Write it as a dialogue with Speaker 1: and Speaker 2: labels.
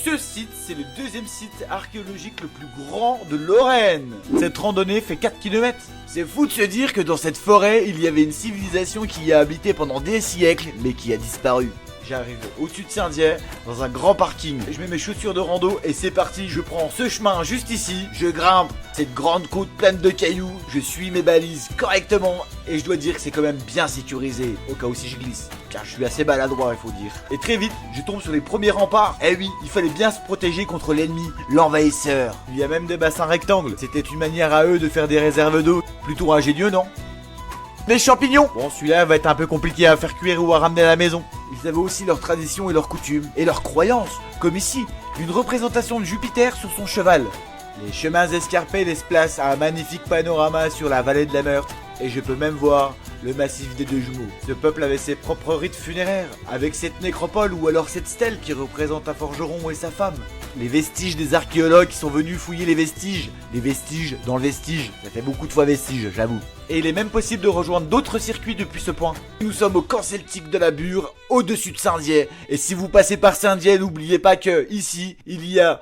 Speaker 1: ce site, c'est le deuxième site archéologique le plus grand de Lorraine. Cette randonnée fait 4 km. C'est fou de se dire que dans cette forêt, il y avait une civilisation qui y a habité pendant des siècles, mais qui a disparu. J'arrive au-dessus de Saint-Dié, dans un grand parking. Je mets mes chaussures de rando et c'est parti. Je prends ce chemin juste ici. Je grimpe cette grande côte pleine de cailloux. Je suis mes balises correctement. Et je dois dire que c'est quand même bien sécurisé, au cas où si je glisse. Car je suis assez maladroit, il faut dire. Et très vite, je tombe sur les premiers remparts. Eh oui, il fallait bien se protéger contre l'ennemi, l'envahisseur. Il y a même des bassins rectangles. C'était une manière à eux de faire des réserves d'eau. Plutôt ingénieux, non ? Les champignons. Bon, celui-là va être un peu compliqué à faire cuire ou à ramener à la maison. Ils avaient aussi leurs traditions et leurs coutumes, et leurs croyances, comme ici, une représentation de Jupiter sur son cheval. Les chemins escarpés laissent place à un magnifique panorama sur la vallée de la Meurthe, et je peux même voir le massif des deux jumeaux. Ce peuple avait ses propres rites funéraires, avec cette nécropole ou alors cette stèle qui représente un forgeron et sa femme. Les vestiges des archéologues qui sont venus fouiller les vestiges dans le vestige, ça fait beaucoup de fois vestige, j'avoue. Et il est même possible de rejoindre d'autres circuits depuis ce point. Nous sommes au camp celtique de la Bure, au-dessus de Saint-Dié, et si vous passez par Saint-Dié, n'oubliez pas que, ici, il y a